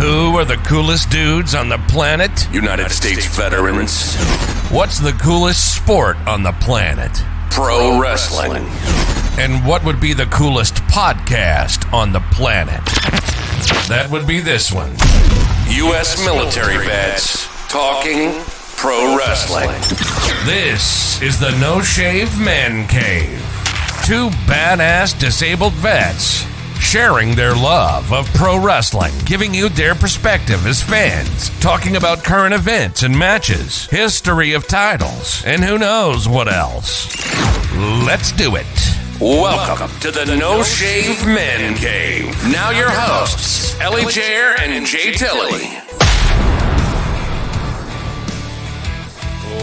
Who are the coolest dudes on the planet? United States veterans. What's the coolest sport on the planet? Pro wrestling. And what would be the coolest podcast on the planet? That would be this one. U.S. military vets talking pro wrestling. This is the No Shave Man Cave. Two badass disabled vets sharing their love of pro wrestling, giving you their perspective as fans, talking about current events and matches, history of titles, and who knows what else. Let's do it. Welcome to the No Shave Men Cave. Now your hosts, Ellie Jair and Jay Tilley.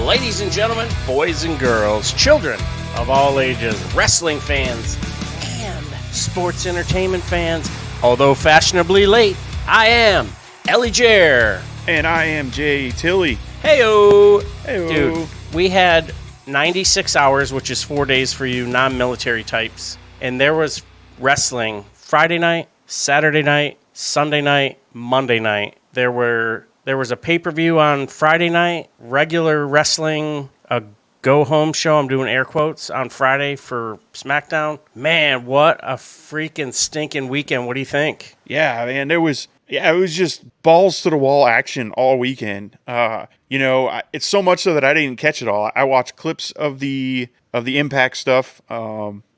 Ladies and gentlemen, boys and girls, children of all ages, wrestling fans, and sports entertainment fans, although fashionably late, I am Ellie Jair. And I am Jay Tilley. Heyo! Heyo. Dude, we had 96 hours, which is 4 days for you non-military types, and there was wrestling Friday night, Saturday night, Sunday night, Monday night. There was a pay-per-view on Friday night, regular wrestling, a go-home show, I'm doing air quotes, on Friday for SmackDown. Man, what a freaking stinking weekend. What do you think? Yeah, man, it was just balls to the wall action all weekend. It's so much so that I didn't catch it all. I watched clips of the Impact stuff,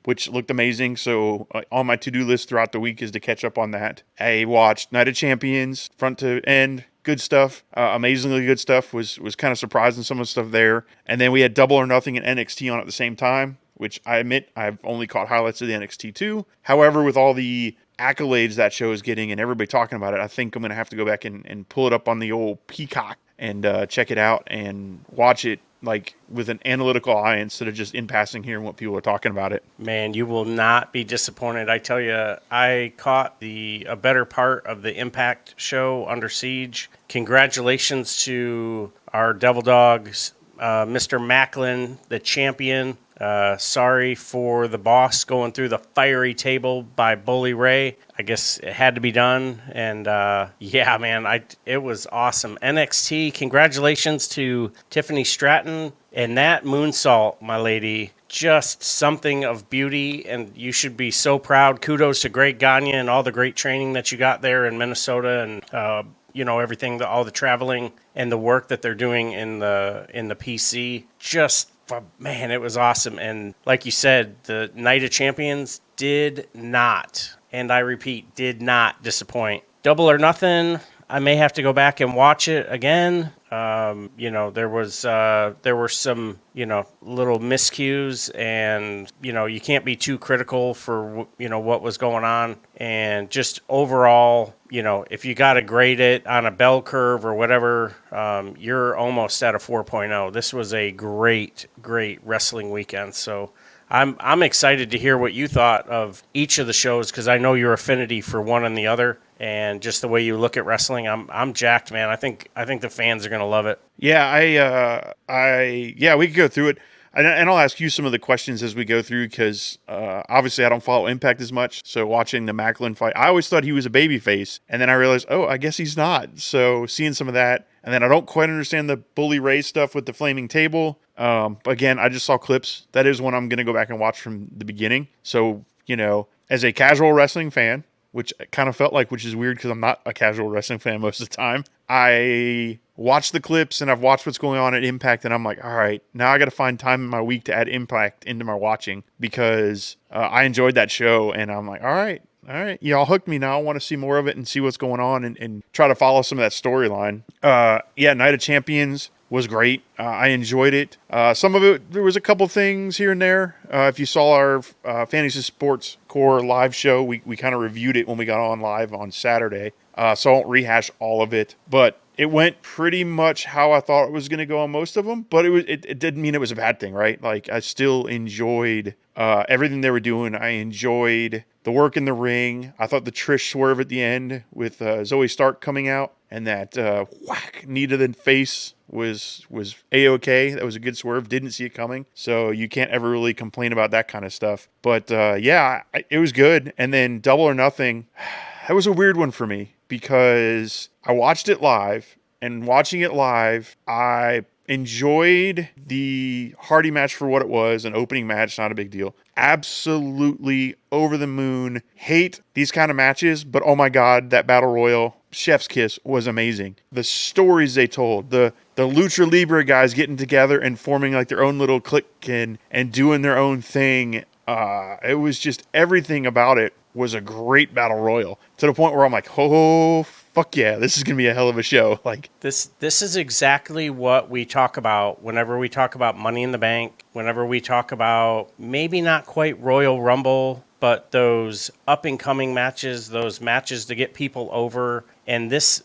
which looked amazing. So on my to-do list throughout the week is to catch up on that. I watched Night of Champions, front to end. Good stuff, amazingly good stuff. Was kind of surprising some of the stuff there. And then we had Double or Nothing and NXT on at the same time, which I admit I've only caught highlights of the NXT too. However, with all the accolades that show is getting and everybody talking about it, I think I'm going to have to go back and pull it up on the old Peacock and check it out and watch it like with an analytical eye instead of just in passing hearing what people are talking about it. Man, you will not be disappointed. I tell you, I caught a better part of the Impact show, Under Siege. Congratulations to our Devil Dogs, Mr. Macklin, the champion. Sorry for the boss going through the fiery table by Bully Ray. I guess it had to be done. And yeah, man, it was awesome. NXT, congratulations to Tiffany Stratton. And that moonsault, my lady, just something of beauty. And you should be so proud. Kudos to Greg Gagne and all the great training that you got there in Minnesota and everything, all the traveling and the work that they're doing in the PC. Man, it was awesome. And like you said, the Night of Champions did not, and I repeat, did not disappoint. Double or Nothing, I may have to go back and watch it again. There were some, little miscues, and, you can't be too critical for, what was going on. And just overall, if you got to grade it on a bell curve or whatever, you're almost at a 4.0. This was a great, great wrestling weekend. So I'm excited to hear what you thought of each of the shows, because I know your affinity for one and the other. And just the way you look at wrestling, I'm jacked, man. I think the fans are gonna love it. Yeah, we could go through it, and I'll ask you some of the questions as we go through, because obviously I don't follow Impact as much. So watching the Macklin fight, I always thought he was a babyface, and then I realized, I guess he's not. So seeing some of that, and then I don't quite understand the Bully Ray stuff with the flaming table. Again, I just saw clips. That is one I'm gonna go back and watch from the beginning. So as a casual wrestling fan, which kind of felt like, which is weird because I'm not a casual wrestling fan most of the time, I watched the clips and I've watched what's going on at Impact, and I'm like, all right, now I got to find time in my week to add Impact into my watching, because I enjoyed that show, and I'm like, all right, y'all hooked me now. I want to see more of it and see what's going on and try to follow some of that storyline. Night of Champions was great. I enjoyed it. Some of it, there was a couple things here and there. If you saw our Fantasy Sports Core live show, we kind of reviewed it when we got on live on Saturday. So I won't rehash all of it, but it went pretty much how I thought it was going to go on most of them. But it didn't mean it was a bad thing, right? Like, I still enjoyed everything they were doing. I enjoyed the work in the ring. I thought the Trish swerve at the end with Zoe Stark coming out and that whack knee to the face was A-okay. That was a good swerve. Didn't see it coming. So you can't ever really complain about that kind of stuff. But it was good. And then Double or Nothing, that was a weird one for me, because I watched it live, and watching it live, I enjoyed the Hardy match for what it was, an opening match, not a big deal. Absolutely over the moon. Hate these kind of matches, but oh my God, that Battle Royal, chef's kiss, was amazing. The stories they told, the Lucha Libre guys getting together and forming like their own little clique and doing their own thing. It was just, everything about it was a great Battle Royal, to the point where I'm like, oh, fuck yeah, this is going to be a hell of a show. Like, This is exactly what we talk about whenever we talk about Money in the Bank, whenever we talk about maybe not quite Royal Rumble, but those up-and-coming matches, those matches to get people over. And this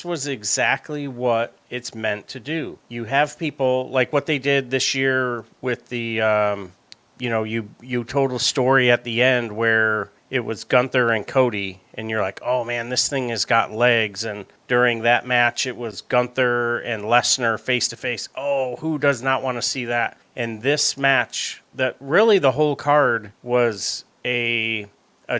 was exactly what it's meant to do. You have people, like what they did this year with the, you told a story at the end where it was Gunther and Cody, and you're like, oh man, this thing has got legs. And during that match, it was Gunther and Lesnar face to face. Oh, who does not want to see that? And this match, that really the whole card was a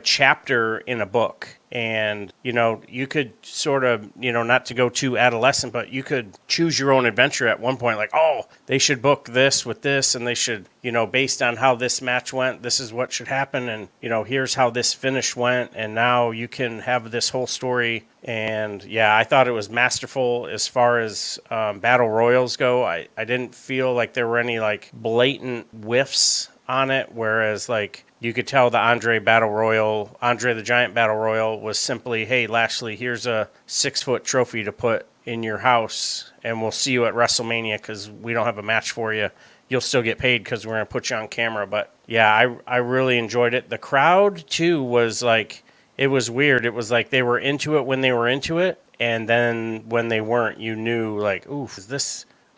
chapter in a book. And, you could sort of, not to go too adolescent, but you could choose your own adventure at one point. Like, oh, they should book this with this, and they should, based on how this match went, this is what should happen. And, here's how this finish went. And now you can have this whole story. And, yeah, I thought it was masterful as far as battle royals go. I didn't feel like there were any, like, blatant whiffs on it, whereas, like, you could tell the Andre the Giant Battle Royal was simply, hey, Lashley, here's a 6-foot trophy to put in your house, and we'll see you at WrestleMania because we don't have a match for you. You'll still get paid because we're going to put you on camera. But, yeah, I really enjoyed it. The crowd, too, was like, it was weird. It was like they were into it when they were into it, and then when they weren't, you knew, like, ooh,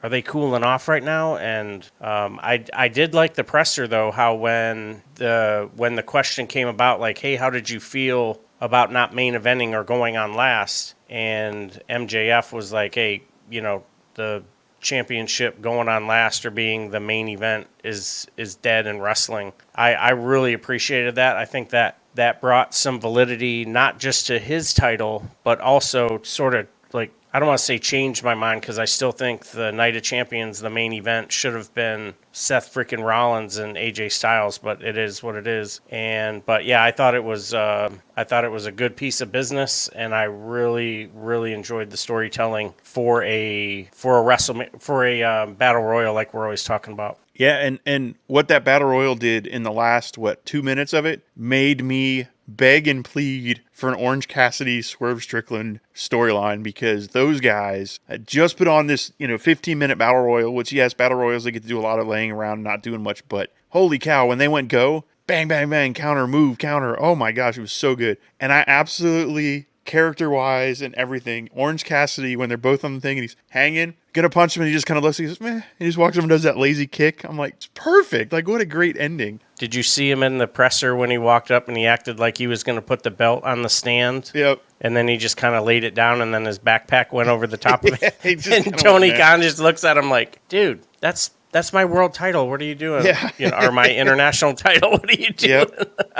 are they cooling off right now? And I did like the presser, though, how when the question came about, like, hey, how did you feel about not main eventing or going on last? And MJF was like, hey, the championship going on last or being the main event is dead in wrestling. I really appreciated that. I think that brought some validity, not just to his title, but also sort of, like, I don't want to say change my mind, because I still think the Night of Champions, the main event, should have been Seth freaking Rollins and AJ Styles, but it is what it is. But yeah, I thought it was a good piece of business, and I really, really enjoyed the storytelling for a battle royal like we're always talking about. yeah, and what that Battle Royal did in the last, 2 minutes of it, made me beg and plead for an Orange Cassidy Swerve Strickland storyline, because those guys had just put on this 15-minute Battle Royal, which, yes, Battle Royals, they get to do a lot of laying around and not doing much, but holy cow, when they went go, bang, bang, bang, counter, move, counter, oh my gosh, it was so good. And I absolutely, character-wise and everything, Orange Cassidy, when they're both on the thing and he's hanging, gonna punch him, and he just kind of looks, he goes, meh, he just walks over and does that lazy kick. I'm like, it's perfect. Like, what a great ending. Did you see him in the presser when he walked up and he acted like he was going to put the belt on the stand? Yep. And then he just kind of laid it down, and then his backpack went over the top of it. And Tony Tony Khan just looks at him like, dude, that's my world title. What are you doing? Yeah. Or my international title. What are you doing? Yep.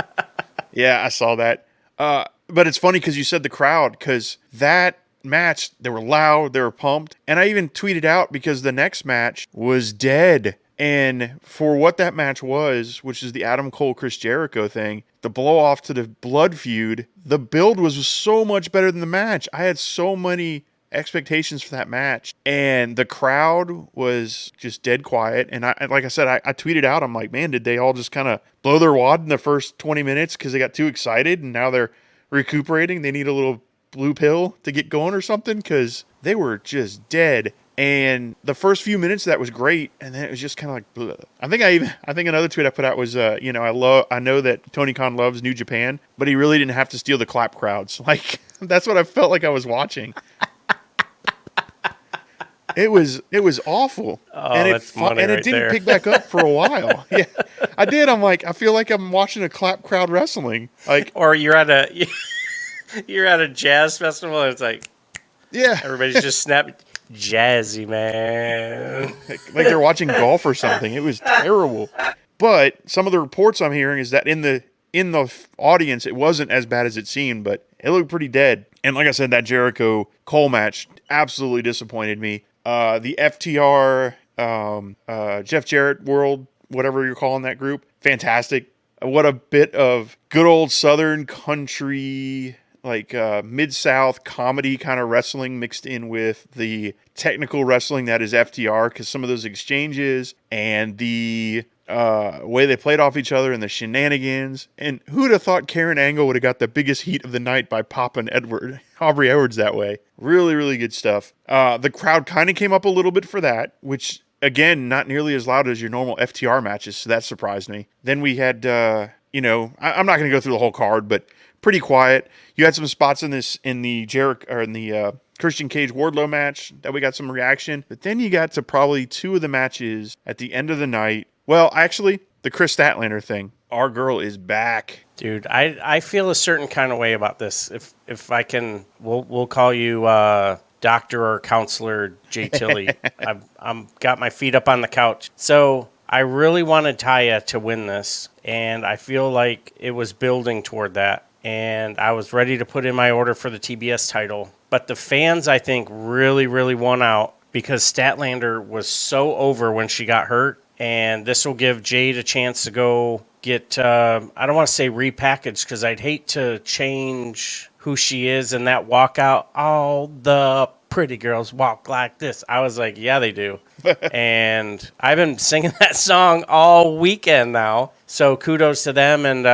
Yeah, I saw that. But it's funny because you said the crowd, because that match, they were loud, they were pumped. And I even tweeted out, because the next match was dead. And for what that match was, which is the Adam Cole Chris Jericho thing, the blow off to the blood feud, the build was so much better than the match. I had so many expectations for that match, and the crowd was just dead quiet. And I tweeted out, I'm like, man, did they all just kind of blow their wad in the first 20 minutes because they got too excited, and now they're recuperating? They need a little blue pill to get going or something, because they were just dead. And the first few minutes of that was great, and then it was just kind of like, bleh. I think another tweet I put out was, I know that Tony Khan loves New Japan, but he really didn't have to steal the clap crowds. Like, that's what I felt like I was watching. It was awful. Oh, that's funny. And it didn't pick back up for a while. Yeah, I did. I'm like, I feel like I'm watching a clap crowd wrestling. Like, or you're at a jazz festival, and it's like, yeah, everybody's just snapping. Jazzy, man. Like they're watching golf or something. It was terrible. But some of the reports I'm hearing is that in the audience, it wasn't as bad as it seemed, but it looked pretty dead. And like I said, that Jericho Cole match absolutely disappointed me. The FTR, Jeff Jarrett World, whatever you're calling that group, fantastic. What a bit of good old Southern country, like Mid-South comedy kind of wrestling mixed in with the technical wrestling that is FTR, because some of those exchanges and the way they played off each other and the shenanigans. And who'd have thought Karen Angle would have got the biggest heat of the night by popping Aubrey Edwards that way? Really, really good stuff. The crowd kind of came up a little bit for that, which, again, not nearly as loud as your normal FTR matches, so that surprised me. Then we had, I'm not going to go through the whole card, but pretty quiet. You had some spots in the Christian Cage Wardlow match that we got some reaction, but then you got to probably two of the matches at the end of the night. Well, actually, the Chris Statlander thing. Our girl is back. Dude, I feel a certain kind of way about this. If I can, we'll call you doctor or counselor Jay Tilly. I'm got my feet up on the couch. So I really wanted Taya to win this, and I feel like it was building toward that. And I was ready to put in my order for the TBS title. But the fans, I think, really, really won out because Statlander was so over when she got hurt. And this will give Jade a chance to go get, I don't want to say repackaged because I'd hate to change who she is in that walkout. All the pretty girls walk like this. I was like, yeah, they do. And I've been singing that song all weekend now. So kudos to them and,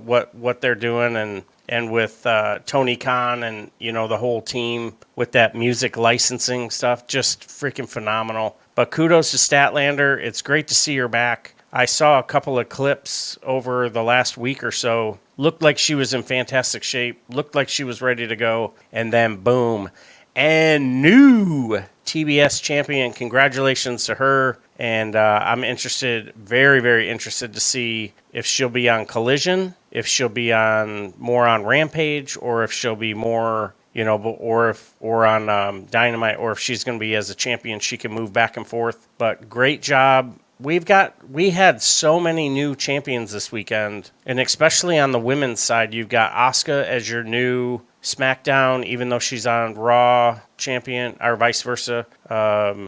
what they're doing and with Tony Khan and, the whole team with that music licensing stuff, just freaking phenomenal. But kudos to Statlander. It's great to see her back. I saw a couple of clips over the last week or so. Looked like she was in fantastic shape. Looked like she was ready to go. And then boom. And new TBS champion. Congratulations to her. And I'm very, very interested to see if she'll be on Collision, if she'll be more on Rampage, or if she'll be more, or on Dynamite, or if she's going to be as a champion, she can move back and forth. But great job. We had so many new champions this weekend, and especially on the women's side, you've got Asuka as your new SmackDown, even though she's on Raw champion, or vice versa.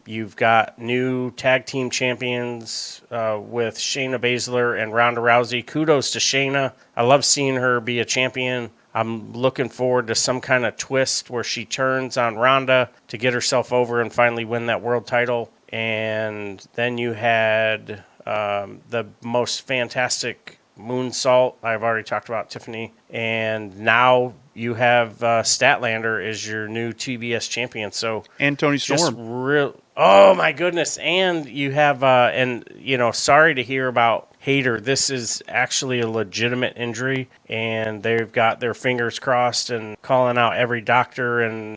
You've got new tag team champions with Shayna Baszler and Ronda Rousey. Kudos to Shayna. I love seeing her be a champion. I'm looking forward to some kind of twist where she turns on Ronda to get herself over and finally win that world title. And then you had the most fantastic moonsault. I've already talked about Tiffany. And now you have Statlander as your new TBS champion. So and Tony Storm. Oh, my goodness. And you have, sorry to hear about Hayter. This is actually a legitimate injury, and they've got their fingers crossed and calling out every doctor and,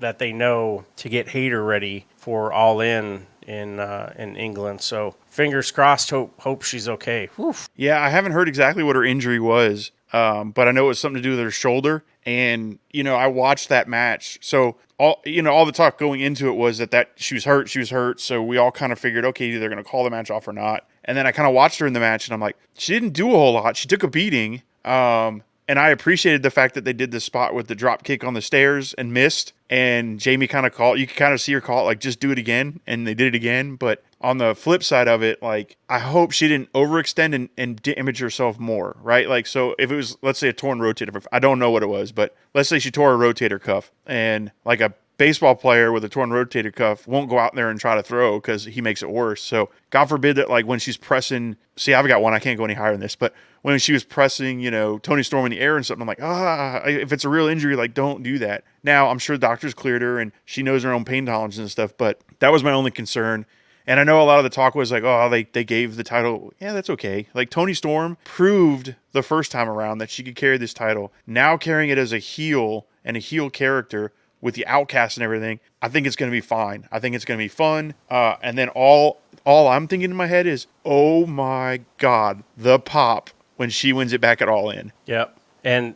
that they know to get Hayter ready for All In England. So fingers crossed, hope she's okay. Whew. Yeah, I haven't heard exactly what her injury was, but I know it was something to do with her shoulder. And, I watched that match. So all the talk going into it was that she was hurt. So we all kind of figured, okay, either they're going to call the match off or not. And then I kind of watched her in the match and I'm like, she didn't do a whole lot. She took a beating. And I appreciated the fact that they did the spot with the drop kick on the stairs and missed. And Jamie kind of you could kind of see her call it, like, just do it again. And they did it again. But on the flip side of it, like, I hope she didn't overextend and damage herself more, right? Like, so if it was, let's say, a torn rotator cuff, I don't know what it was, but let's say she tore a rotator cuff, and like a baseball player with a torn rotator cuff won't go out there and try to throw because he makes it worse. So God forbid that, like, when she's pressing, see, I've got one, I can't go any higher than this, but when she was pressing, Tony Storm in the air and something, I'm like, if it's a real injury, like, don't do that. Now, I'm sure the doctors cleared her and she knows her own pain tolerance and stuff, but that was my only concern. And I know a lot of the talk was like, they gave the title. Yeah, that's okay. Like, Tony Storm proved the first time around that she could carry this title. Now carrying it as a heel and a heel character with the Outcast and everything, I think it's going to be fine. I think it's going to be fun. And then all I'm thinking in my head is, oh my God, the pop when she wins it back at All In. Yep. And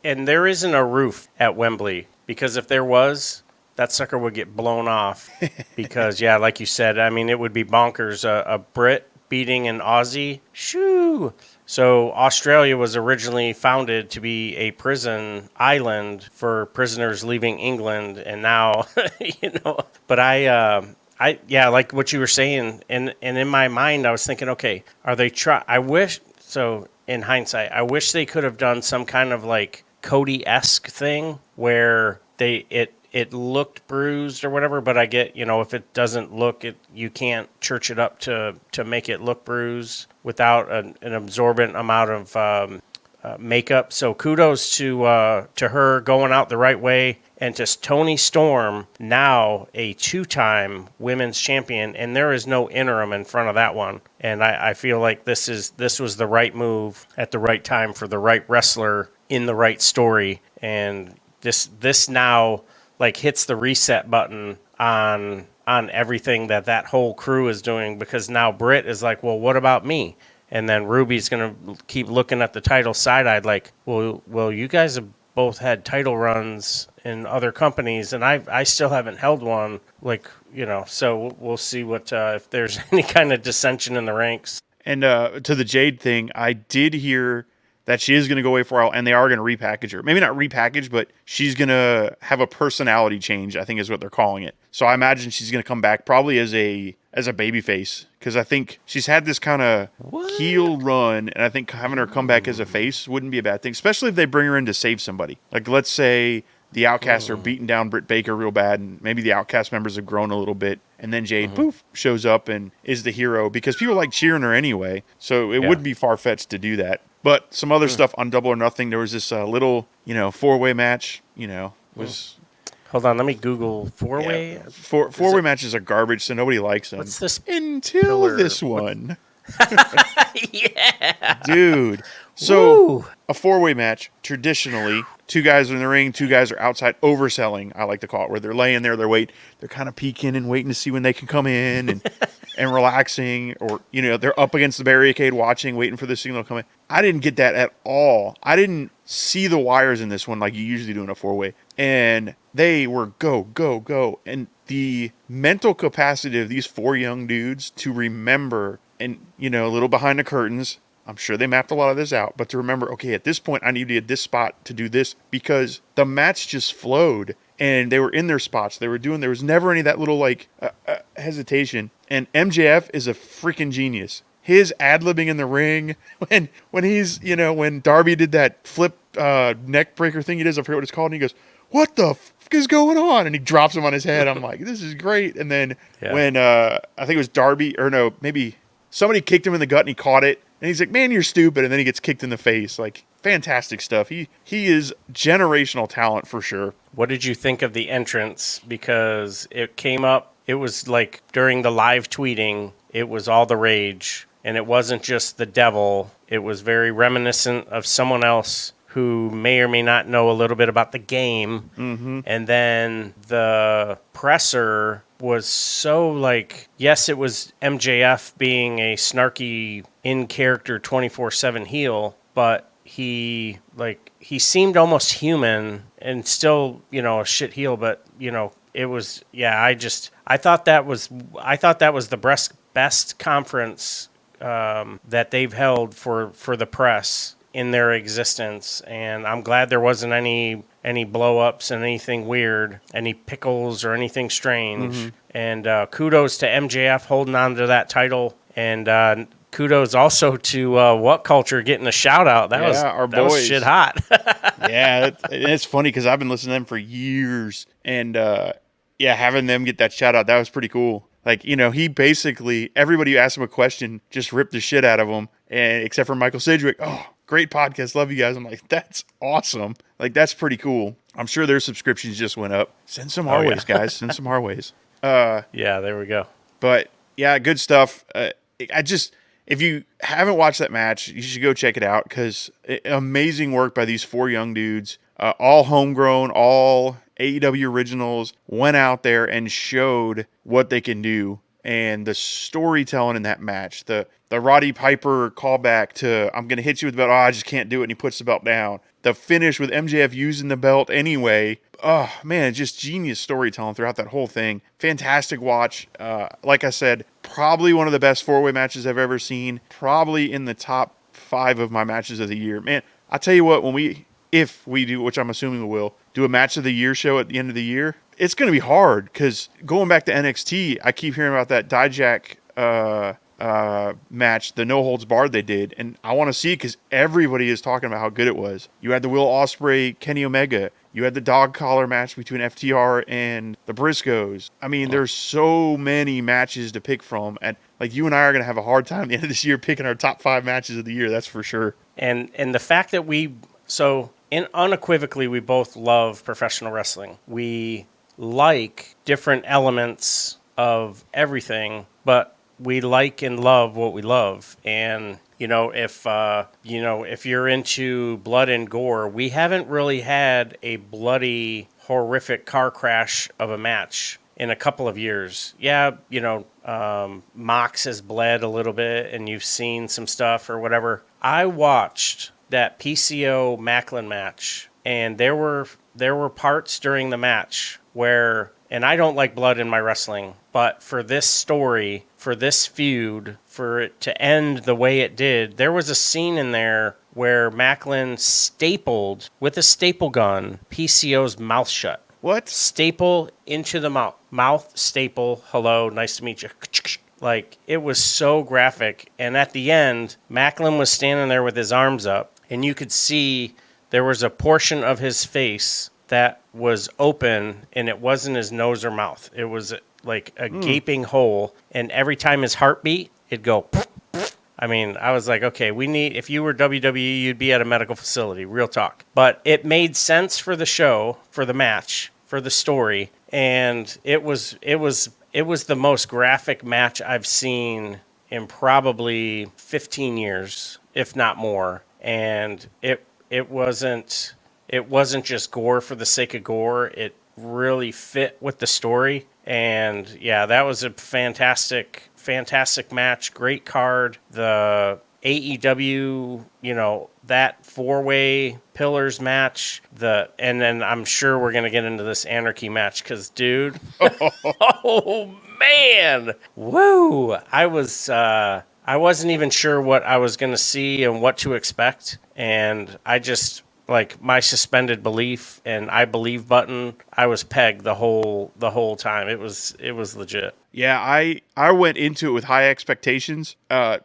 there isn't a roof at Wembley, because if there was, that sucker would get blown off. Because, yeah, like you said, I mean, it would be bonkers. A Brit beating an Aussie, shoo. So Australia was originally founded to be a prison island for prisoners leaving England, and now, But yeah, like what you were saying, and in my mind, I was thinking, okay, are they try? I wish so. In hindsight, I wish they could have done some kind of like Cody-esque thing where it looked bruised or whatever, but I get, if it doesn't look it, you can't church it up to make it look bruised without an absorbent amount of makeup. So kudos to her going out the right way, and to Tony Storm, now a 2-time women's champion, and there is no interim in front of that one. And I feel like this was the right move at the right time for the right wrestler in the right story. And this now like hits the reset button on everything that whole crew is doing, because now Britt is like, well, what about me? And then Ruby's going to keep looking at the title side-eyed like, well, you guys have both had title runs in other companies, and I still haven't held one. Like, so we'll see what if there's any kind of dissension in the ranks. And to the Jade thing, I did hear that she is going to go away for a while, and they are going to repackage her. Maybe not repackage, but she's going to have a personality change, I think is what they're calling it. So I imagine she's going to come back probably as a babyface, because I think she's had this kind of heel run, and I think having her come back as a face wouldn't be a bad thing, especially if they bring her in to save somebody. Like, let's say the Outcasts are beating down Britt Baker real bad, and maybe the Outcast members have grown a little bit, and then Jade, poof, shows up and is the hero, because people like cheering her anyway, so it wouldn't be far-fetched to do that. But some other stuff on Double or Nothing, there was this little, 4-way match, was... Hold on, let me Google 4-way. Yeah, four-way matches are garbage, so nobody likes them. What's this? Until this one. Yeah. Dude. So, a 4-way match, traditionally, 2 guys are in the ring, 2 guys are outside overselling, I like to call it, where they're laying there, they're kind of peeking and waiting to see when they can come in and relaxing, or, they're up against the barricade watching, waiting for the signal to come in. I didn't get that at all. I didn't see the wires in this one like you usually do in a 4-way. And they were go, go, go. And the mental capacity of these 4 young dudes to remember, and, a little behind the curtains, I'm sure they mapped a lot of this out, but to remember, okay, at this point, I need to be at this spot to do this, because the match just flowed, and they were in their spots. There was never any of that little, hesitation. And MJF is a freaking genius. His ad-libbing in the ring, when he's, when Darby did that flip neck breaker thing he does, I forget what it's called, and he goes, what the fuck is going on? And he drops him on his head. I'm like, this is great. And then when, I think it was Darby, or no, maybe somebody kicked him in the gut and he caught it. And he's like, man, you're stupid. And then he gets kicked in the face. Like, fantastic stuff. He is generational talent for sure. What did you think of the entrance? Because it came up, it was like during the live tweeting, it was all the rage. And it wasn't just the devil. It was very reminiscent of someone else who may or may not know a little bit about the game. Mm-hmm. And then the presser was so yes, it was MJF being a snarky, in-character 24/7 heel, but he seemed almost human and still, a shit heel, but, it was, I thought that was the best conference that they've held for the press in their existence, and I'm glad there wasn't any blow-ups and anything weird, any pickles or anything strange. Mm-hmm. And kudos to MJF holding on to that title, and kudos also to What Culture getting a shout-out. That was shit hot. Yeah, it's funny because I've been listening to them for years, and having them get that shout-out, that was pretty cool. He basically, everybody who asked him a question just ripped the shit out of him, and except for Michael Sidgwick. Oh, great podcast. Love you guys. I'm like, that's awesome. That's pretty cool. I'm sure their subscriptions just went up. Send some our ways, guys. Send some our ways. There we go. But yeah, good stuff. If you haven't watched that match, you should go check it out, because amazing work by these 4 young dudes, all homegrown, all AEW originals, went out there and showed what they can do. And the storytelling in that match, the Roddy Piper callback to, I'm going to hit you with the belt, I just can't do it, and he puts the belt down. The finish with MJF using the belt anyway. Oh, man, just genius storytelling throughout that whole thing. Fantastic watch. Like I said, probably one of the best 4-way matches I've ever seen. Probably in the top 5 of my matches of the year. Man, I tell you what, if we do, which I'm assuming we will, do a match of the year show at the end of the year, it's going to be hard because going back to NXT, I keep hearing about that Dijak match, the no holds barred they did, and I want to see it because everybody is talking about how good it was. You had the Will Ospreay, Kenny Omega. You had the dog collar match between FTR and the Briscoes. I mean, there's so many matches to pick from, and like you and I are going to have a hard time at the end of this year picking our top 5 matches of the year. That's for sure. And the fact that unequivocally, we both love professional wrestling. We like different elements of everything, but we like and love what we love. And if you're into blood and gore, we haven't really had a bloody, horrific car crash of a match in a couple of years. Yeah, Mox has bled a little bit, and you've seen some stuff or whatever. I watched that PCO Macklin match, and there were parts during the match where, and I don't like blood in my wrestling, but for this story, for this feud, for it to end the way it did, there was a scene in there where Macklin stapled with a staple gun PCO's mouth shut. What? Staple into the mouth. Mouth staple. Hello, nice to meet you. Like, it was so graphic. And at the end, Macklin was standing there with his arms up, and you could see there was a portion of his face that was open, and it wasn't his nose or mouth. It was like a gaping hole, and every time his heart beat, it'd go. I mean, I was like, okay, if you were WWE, you'd be at a medical facility, real talk. But it made sense for the show, for the match, for the story, and it was the most graphic match I've seen in probably 15 years, if not more. And it wasn't just gore for the sake of gore. It really fit with the story. And yeah, that was a fantastic match. Great card. The AEW, that 4-way pillars match. And then I'm sure we're going to get into this Anarchy match because, dude, oh man, woo! I wasn't even sure what I was going to see and what to expect. And I just, like, my suspended belief and I believe button, I was pegged the whole time. It was legit. Yeah, I went into it with high expectations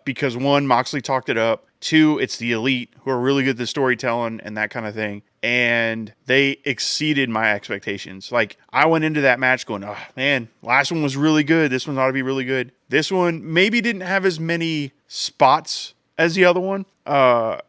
because, 1, Moxley talked it up. 2, it's the Elite who are really good at the storytelling and that kind of thing. And they exceeded my expectations. Like, I went into that match going, oh, man, last one was really good. This one ought to be really good. This one maybe didn't have as many spots as the other one, but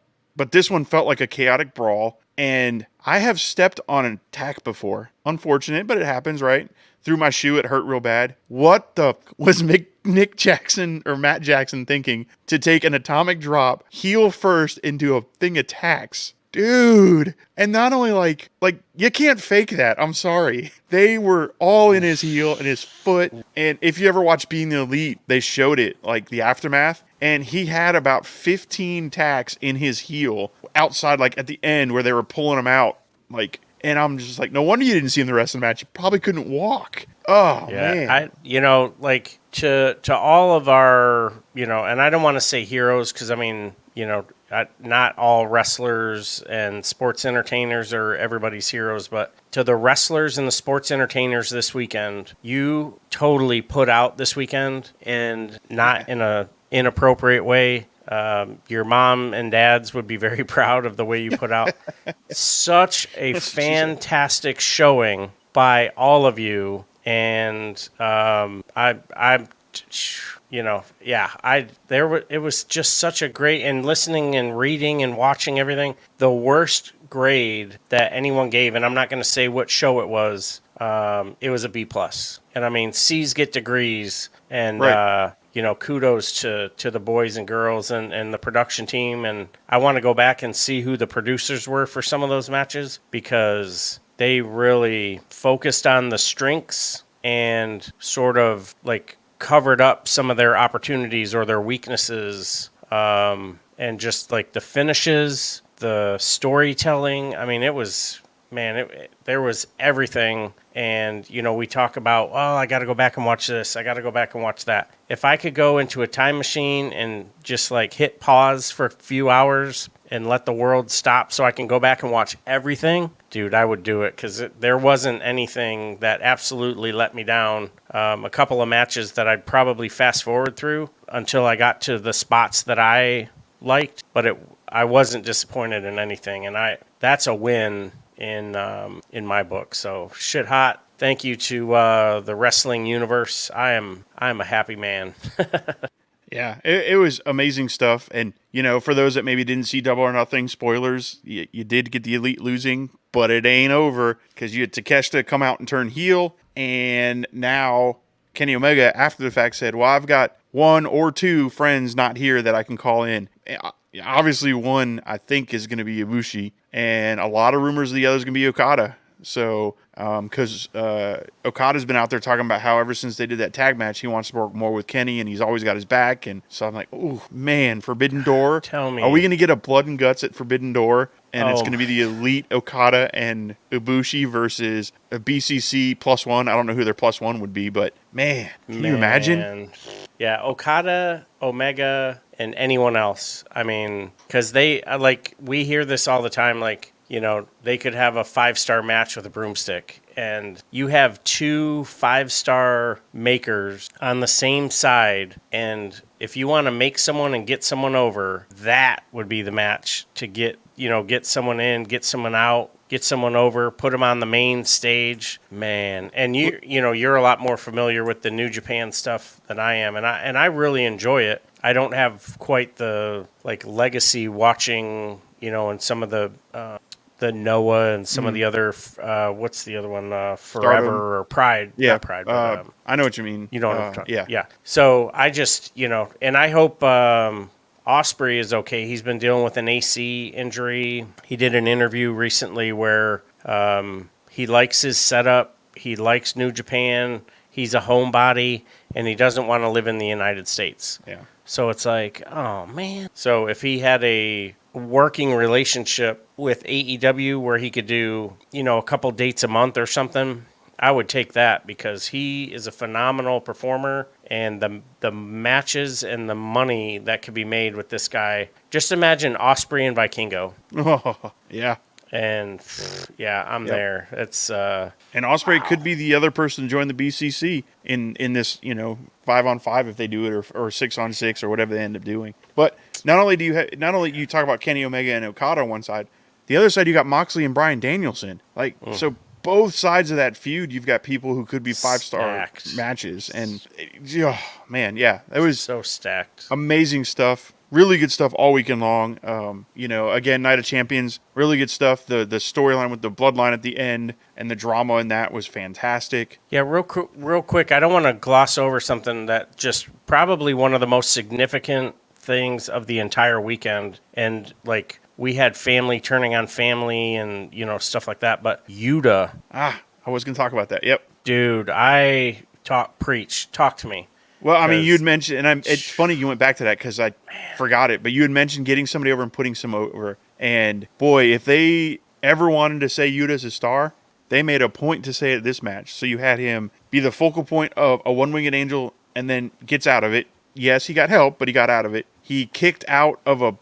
this one felt like a chaotic brawl. And I have stepped on an attack before. Unfortunate, but it happens, right? Through my shoe, it hurt real bad. What the was Nick Jackson or Matt Jackson thinking to take an atomic drop heel first into a thing of tacks? Dude. And not only like you can't fake that. I'm sorry. They were all in his heel and his foot. And if you ever watch Being the Elite, they showed it, like the aftermath. And he had about 15 tacks in his heel outside, like at the end where they were pulling him out. Like, and I'm just like, no wonder you didn't see him the rest of the match. You probably couldn't walk. Oh, man. Like to all of our, and I don't want to say heroes because, I mean, not all wrestlers and sports entertainers are everybody's heroes, but to the wrestlers and the sports entertainers this weekend, you totally put out this weekend, and not in a inappropriate way. Your mom and dads would be very proud of the way you put out. Such a fantastic showing by all of you, and it was just such a great, and listening and reading and watching everything, the worst grade that anyone gave, and I'm not going to say what show it was a B+. And I mean, C's get degrees, and right. Kudos to the boys and girls and the production team. And I want to go back and see who the producers were for some of those matches, because they really focused on the strengths and sort of like covered up some of their opportunities or their weaknesses, and just like the finishes, the storytelling. I mean, it was man, there was everything. And, we talk about, oh, I got to go back and watch this. I got to go back and watch that. If I could go into a time machine and just like hit pause for a few hours and let the world stop so I can go back and watch everything, dude, I would do it, because there wasn't anything that absolutely let me down. A couple of matches that I'd probably fast forward through until I got to the spots that I liked, but I wasn't disappointed in anything, and that's a win in my book. So shit hot. Thank you to the wrestling universe. I am a happy man. Yeah, it was amazing stuff. And, for those that maybe didn't see Double or Nothing, spoilers, you did get the Elite losing, but it ain't over, because you had Takeshita come out and turn heel. And now Kenny Omega, after the fact, said, well, I've got one or two friends not here that I can call in. Obviously, one, I think, is going to be Ibushi. And a lot of rumors the other is going to be Okada. So, because Okada's been out there talking about how ever since they did that tag match, he wants to work more with Kenny, and he's always got his back. And so I'm like, oh, man, Forbidden Door. Tell me. Are we going to get a blood and guts at Forbidden Door? And it's going to be the Elite Okada and Ibushi versus a BCC +1. I don't know who their +1 would be, but man, can you imagine? Yeah, Okada, Omega, and anyone else. I mean, because we hear this all the time, they could have a 5-star match with a broomstick, and you have 2 5-star makers on the same side, and if you want to make someone and get someone over, that would be the match to get someone in, get someone out, get someone over, put them on the main stage, man. And you're a lot more familiar with the New Japan stuff than I am, and I really enjoy it. I don't have quite the legacy watching, and some of the Noah and some of the other, what's the other one? Forever Stardom. Or Pride. Yeah, Not Pride, but, I know what you mean. you know what I'm talking Yeah. Yeah. So I just, and I hope Osprey is okay. He's been dealing with an AC injury. He did an interview recently where he likes his setup. He likes New Japan. He's a homebody, and he doesn't want to live in the United States. Yeah. So it's like, oh, man. So if he had a working relationship with AEW where he could do, a couple dates a month or something, I would take that, because he is a phenomenal performer, and the matches and the money that could be made with this guy. Just imagine Osprey and Vikingo. Oh, yeah. And yeah, I'm there. It's and Osprey could be the other person to join the BCC in this 5-on-5 if they do it, or 6-on-6 or whatever they end up doing. But not only you talk about Kenny Omega and Okada on one side, the other side you got Moxley and Bryan Danielson. So both sides of that feud, you've got people who could be 5-star matches, and oh, man, yeah, it was so stacked. Amazing stuff. Really good stuff all weekend long. Again, Night of Champions, really good stuff. The storyline with the bloodline at the end and the drama in that was fantastic. Yeah, real quick, I don't want to gloss over something that just probably one of the most significant things of the entire weekend. And we had family turning on family and, stuff like that. But Yuta. I was going to talk about that. Yep. Dude, talk to me. Well, I mean, you'd mentioned, and it's funny you went back to that because I forgot it, but you had mentioned getting somebody over and putting some over. And boy, if they ever wanted to say Yuta's a star, they made a point to say it at this match. So you had him be the focal point of a one-winged angel and then gets out of it. Yes, he got help, but he got out of it. He kicked out of a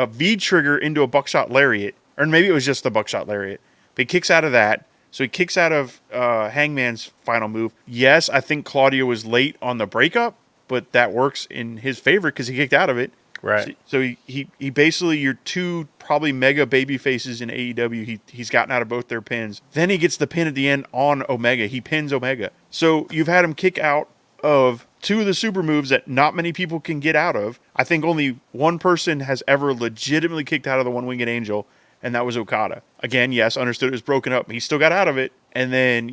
V-trigger into a buckshot lariat, or maybe it was just the buckshot lariat. But he kicks out of that. So he kicks out of Hangman's final move. Yes, I think Claudio was late on the breakup, but that works in his favor because he kicked out of it. Right. So he basically, your 2 probably mega baby faces in AEW, he's gotten out of both their pins. Then he gets the pin at the end on Omega. He pins Omega. So you've had him kick out of 2 of the super moves that not many people can get out of. I think only one person has ever legitimately kicked out of the one-winged angel, and that was Okada. Again, yes, understood it was broken up. He still got out of it. And then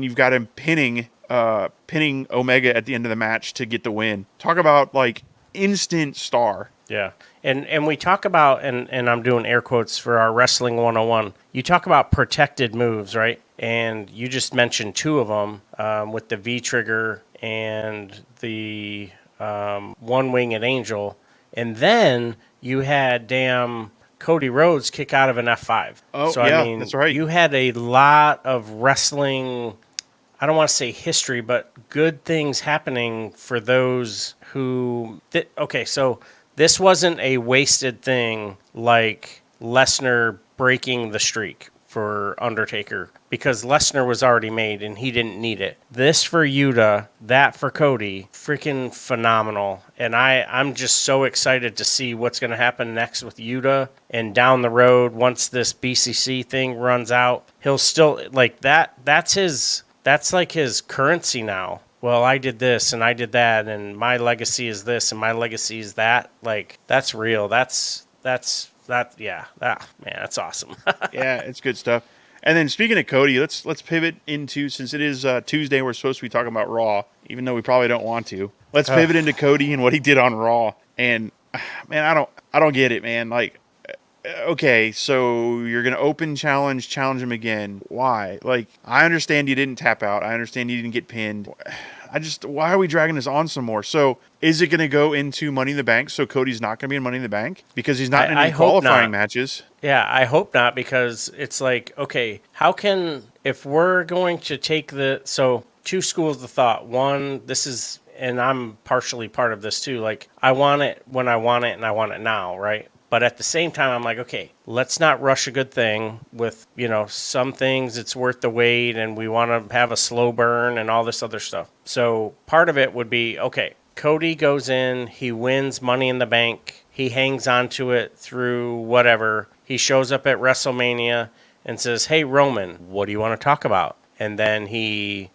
you've got him pinning Omega at the end of the match to get the win. Talk about instant star. Yeah. And we talk about, and I'm doing air quotes for our Wrestling 101, you talk about protected moves, right? And you just mentioned 2 of them with the V-trigger and the one-winged angel. And then you had Cody Rhodes kick out of an F5. Oh, So, yeah, I mean, that's right. you had a lot of wrestling, I don't want to say history, but good things happening for those who. Okay, so this wasn't a wasted thing like Lesnar breaking the streak for Undertaker because Lesnar was already made and he didn't need it. This for Yuta, that for Cody, freaking phenomenal. And I'm just so excited to see what's going to happen next with Yuta and down the road once this BCC thing runs out. He'll still like that. That's like his currency now. Well, I did this and I did that, and my legacy is this and my legacy is that. Like that's real. Yeah. That man, that's awesome. Yeah, it's good stuff. And then speaking of Cody, let's pivot into, since it is Tuesday, we're supposed to be talking about Raw, even though we probably don't want to. Let's pivot into Cody and what he did on Raw. And man, I don't get it, man. Like, okay, so you're gonna challenge him again. Why? Like, I understand you didn't tap out. I understand you didn't get pinned. Why are we dragging this on some more? So, is it going to go into Money in the Bank? So Cody's not going to be in Money in the Bank because he's not in any qualifying matches. Yeah, I hope not, because it's like, okay, if we're going to take so two schools of thought. One, and I'm partially part of this too. Like, I want it when I want it and I want it now, right? But at the same time, I'm like, okay, let's not rush a good thing with, some things it's worth the wait and we want to have a slow burn and all this other stuff. So part of it would be, okay, Cody goes in, he wins Money in the Bank, he hangs on to it through whatever. He shows up at WrestleMania and says, hey, Roman, what do you want to talk about? And then he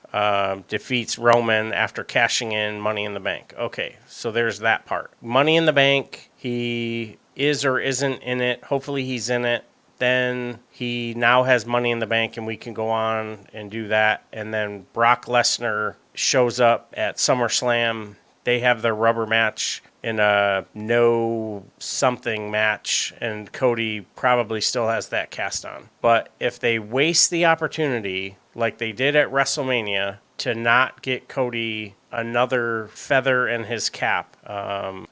defeats Roman after cashing in Money in the Bank. Okay, so there's that part. Money in the Bank, he is or isn't in it. Hopefully he's in it. Then he now has Money in the Bank and we can go on and do that. And then Brock Lesnar shows up at SummerSlam. They have their rubber match in a no something match, and Cody probably still has that cast on. But if they waste the opportunity like they did at WrestleMania to not get Cody another feather in his cap. And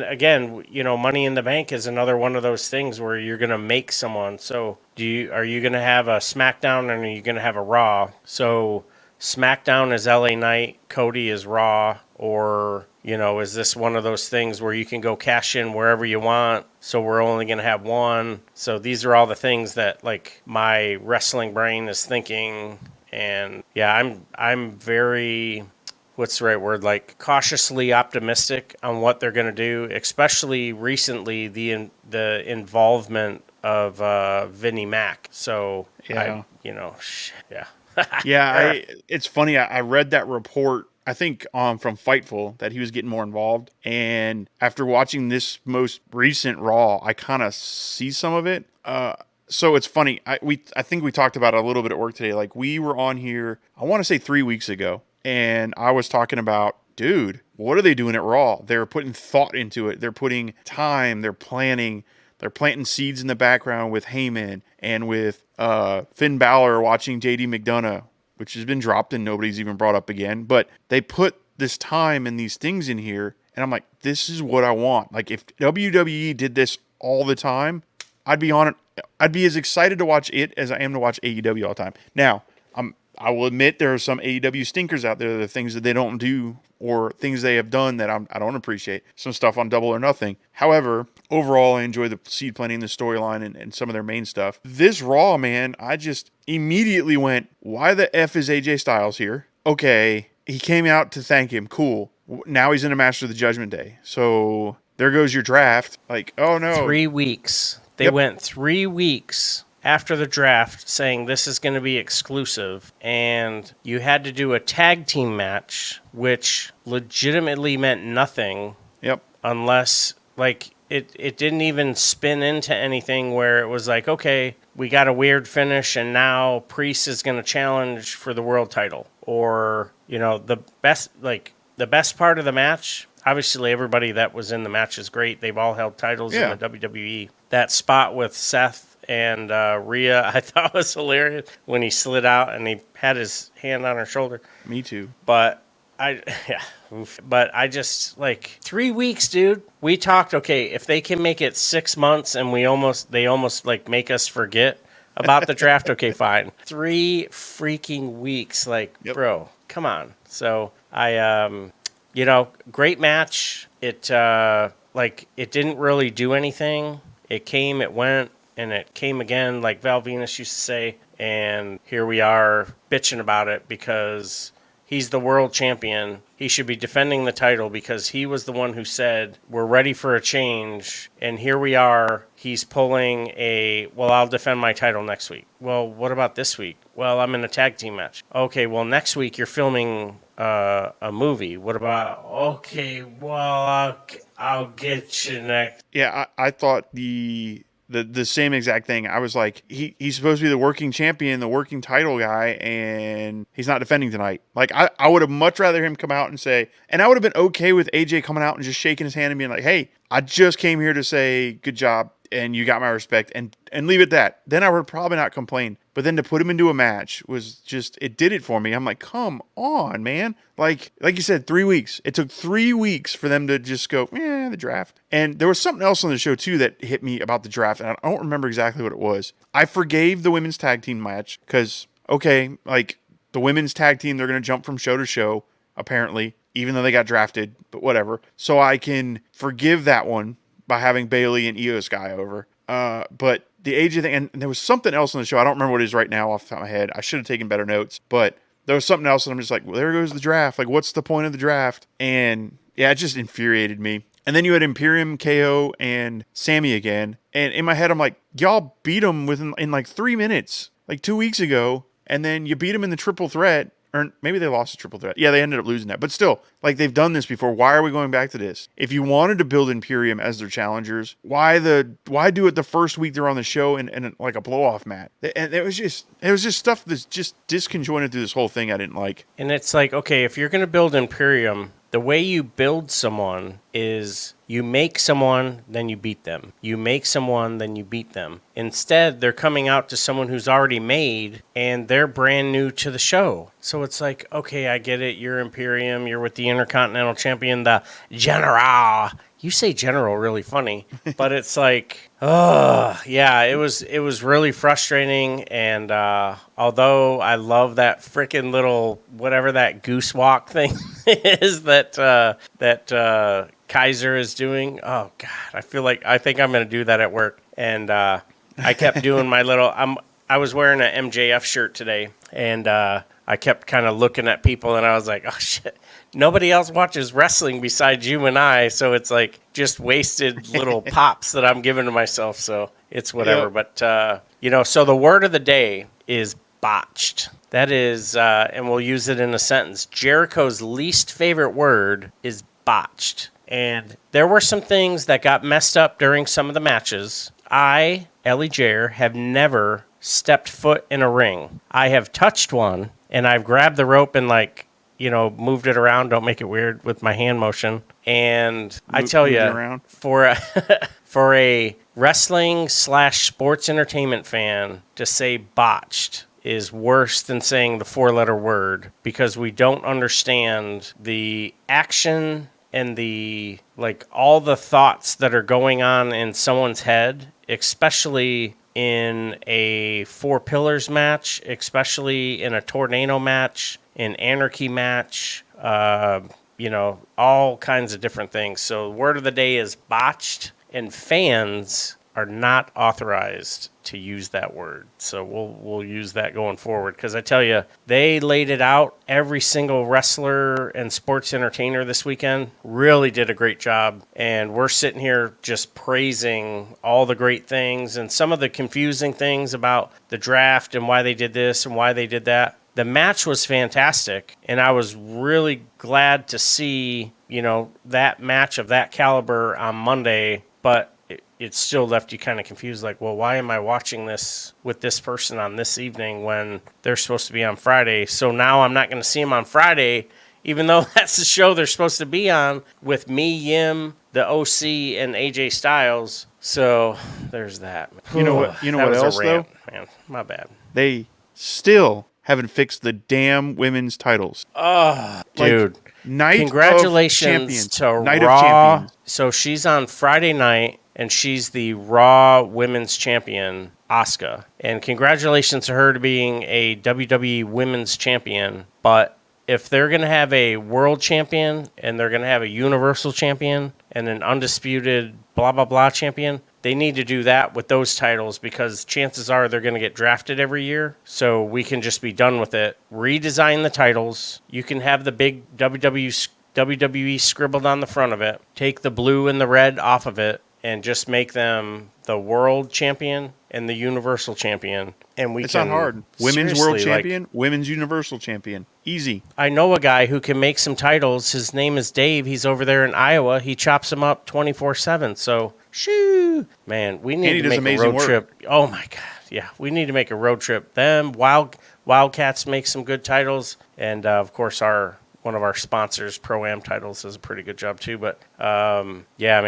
again, Money in the Bank is another one of those things where you're going to make someone. So are you going to have a SmackDown and are you going to have a Raw? So SmackDown is LA Knight, Cody is Raw, or, is this one of those things where you can go cash in wherever you want? So we're only going to have one. So these are all the things that like my wrestling brain is thinking. And yeah, I'm very, what's the right word? Like cautiously optimistic on what they're going to do, especially recently the involvement of Vinnie Mac. So yeah, yeah. Yeah, it's funny. I read that report, I think from Fightful, that he was getting more involved. And after watching this most recent Raw, I kind of see some of it. So it's funny. I think we talked about it a little bit at work today. Like, we were on here, I want to say 3 weeks ago, and I was talking about, dude, what are they doing at Raw? They're putting thought into it. They're putting time. They're planning. They're planting seeds in the background with Heyman and with Finn Balor watching JD McDonough, which has been dropped and nobody's even brought up again. But they put this time and these things in here, and I'm like, this is what I want. Like, if WWE did this all the time, I'd be on it. I'd be as excited to watch it as I am to watch AEW all the time. Now, I will admit there are some AEW stinkers out there, the things that they don't do or things they have done that I don't appreciate. Some stuff on Double or Nothing. However, overall, I enjoy the seed planting, the storyline, and some of their main stuff. This Raw, man, I just immediately went, why the F is AJ Styles here? Okay, he came out to thank him. Cool. Now he's in a match of the Judgment Day. So there goes your draft. Like, oh no. 3 weeks. They went 3 weeks after the draft saying this is going to be exclusive, and you had to do a tag team match, which legitimately meant nothing. Yep. Unless, like, it didn't even spin into anything where it was like, okay, we got a weird finish, and now Priest is going to challenge for the world title. Or, the best part of the match, obviously everybody that was in the match is great. They've all held titles in the WWE. That spot with Seth and Rhea, I thought was hilarious when he slid out and he had his hand on her shoulder. Me too. But Yeah, oof. But I just like 3 weeks, dude. We talked. Okay, if they can make it 6 months, and they almost like make us forget about the draft. Okay, fine. 3 freaking weeks, like, Yep. bro, come on. So great match. It didn't really do anything. It came, it went, and it came again, like Val Venus used to say. And here we are bitching about it because he's the world champion. He should be defending the title because he was the one who said, we're ready for a change. And here we are. He's pulling I'll defend my title next week. Well, what about this week? Well, I'm in a tag team match. Okay, well, next week you're filming a movie. What about, okay, well, I'll get you next. Yeah, I thought the same exact thing. I was like, he's supposed to be the working champion, the working title guy, and he's not defending tonight. Like, I would have much rather him come out and say, and I would have been okay with AJ coming out and just shaking his hand and being like, hey, I just came here to say good job and you got my respect, and leave it at that. Then I would probably not complain. But then to put him into a match was just, it did it for me. I'm like, come on, man. Like you said, 3 weeks. It took 3 weeks for them to just go, the draft. And there was something else on the show too that hit me about the draft, and I don't remember exactly what it was. I forgave the women's tag team match because, okay, like the women's tag team, they're going to jump from show to show, apparently, even though they got drafted, but whatever. So I can forgive that one by having Bailey and Io Sky over. But the AJ thing, and there was something else on the show. I don't remember what it is right now off the top of my head. I should have taken better notes, but there was something else, and I'm just like, well, there goes the draft. Like, what's the point of the draft? And yeah, it just infuriated me. And then you had Imperium, KO, and Sammy again. And in my head, I'm like, y'all beat them in like 3 minutes, like 2 weeks ago. And then you beat them in the triple threat. Or maybe they lost the triple threat. Yeah, they ended up losing that. But still, like, they've done this before. Why are we going back to this? If you wanted to build Imperium as their challengers, why do it the first week they're on the show and like a blow-off match? And it was just stuff that's just disconjointed through this whole thing I didn't like. And it's like, okay, if you're going to build Imperium, the way you build someone is you make someone, then you beat them. You make someone, then you beat them. Instead, they're coming out to someone who's already made, and they're brand new to the show. So it's like, okay, I get it. You're Imperium. You're with the Intercontinental Champion, the General. You say General really funny, but it's like, yeah, it was really frustrating. And although I love that freaking little whatever that goose walk thing is that Kaiser is doing, oh god, I think I'm gonna do that at work. And I kept doing my little. I was wearing an MJF shirt today, and I kept kind of looking at people, and I was like, oh shit. Nobody else watches wrestling besides you and I, so it's like just wasted little pops that I'm giving to myself, so it's whatever. Yep. But, so the word of the day is botched. That is, and we'll use it in a sentence, Jericho's least favorite word is botched. And there were some things that got messed up during some of the matches. I, Ellie Jair, have never stepped foot in a ring. I have touched one, and I've grabbed the rope and moved it around. Don't make it weird with my hand motion. And I tell you, for a wrestling / sports entertainment fan to say botched is worse than saying the 4-letter word, because we don't understand the action and the all the thoughts that are going on in someone's head, especially in a 4 Pillars match, especially in a Tornado match, an Anarchy match, all kinds of different things. So the word of the day is botched, and fans are not authorized to use that word. So we'll use that going forward, because I tell you, they laid it out. Every single wrestler and sports entertainer this weekend really did a great job, and we're sitting here just praising all the great things and some of the confusing things about the draft and why they did this and why they did that. The match was fantastic, and I was really glad to see, that match of that caliber on Monday, but it still left you kind of confused, like, well, why am I watching this with this person on this evening when they're supposed to be on Friday? So now I'm not going to see them on Friday, even though that's the show they're supposed to be on with me, Yim, the OC, and AJ Styles. So there's that. You know what else, rant, though? Man, my bad. They still haven't fixed the damn women's titles. Dude. Night Congratulations of to Champions. Night Raw. of Champions. So she's on Friday night, and she's the Raw Women's Champion, Asuka. And congratulations to her to being a WWE Women's Champion. But if they're going to have a World Champion, and they're going to have a Universal Champion, and an undisputed blah, blah, blah champion, they need to do that with those titles because chances are they're going to get drafted every year. So we can just be done with it. Redesign the titles. You can have the big WWE scribbled on the front of it. Take the blue and the red off of it and just make them the World Champion and the Universal Champion. And It's not hard. Women's World Champion, Women's Universal Champion. Easy. I know a guy who can make some titles. His name is Dave. He's over there in Iowa. He chops them up 24/7. So, shoo. Man, we need to make a road trip. Oh, my God. Yeah, we need to make a road trip. Them, Wildcats make some good titles. And, of course, one of our sponsors, Pro-Am Titles, does a pretty good job, too. But, yeah,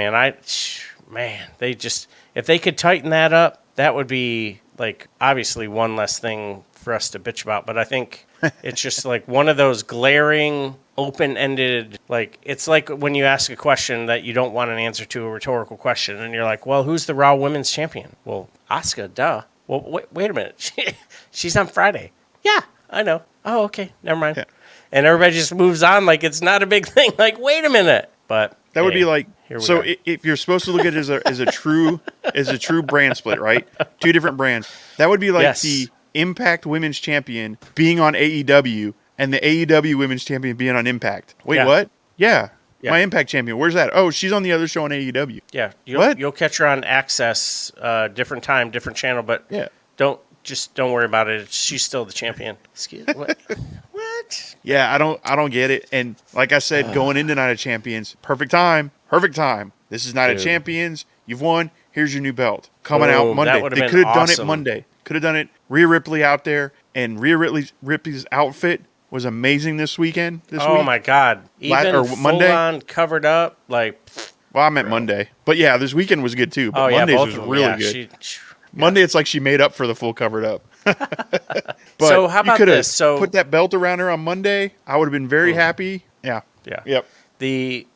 man, they just, if they could tighten that up, that would be, like, obviously one less thing for us to bitch about. But I think it's just like one of those glaring, open-ended, like, it's like when you ask a question that you don't want an answer to, a rhetorical question, and you're like, well, who's the Raw Women's Champion? Well, Asuka, duh. Well, wait a minute. She's on Friday. Yeah, I know. Oh, okay, never mind. Yeah. And everybody just moves on like it's not a big thing. Like, wait a minute. But that would be like, so are. if you're supposed to look at it as a true brand split, right? Two different brands. That would be like the Impact Women's Champion being on AEW and the AEW Women's Champion being on Impact. Wait, what? Yeah. My Impact Champion. Where's that? Oh, she's on the other show on AEW. Yeah. What? You'll catch her on Access, different time, different channel, but don't worry about it. She's still the champion. Excuse me. What? What? Yeah, I don't get it. And like I said, going into Night of Champions, perfect time. This is Night of Champions. You've won. Here's your new belt. Coming out Monday. They could have done it Monday. Could have done it. Rhea Ripley out there, and Rhea Ripley's outfit was amazing this weekend. Oh my God! Even Monday, full on covered up, like. Well, I meant Monday, but yeah, this weekend was good too. But Mondays was really good. Monday, it's like she made up for the full covered up. But so how about this? So put that belt around her on Monday. I would have been very happy. Yeah. Yep.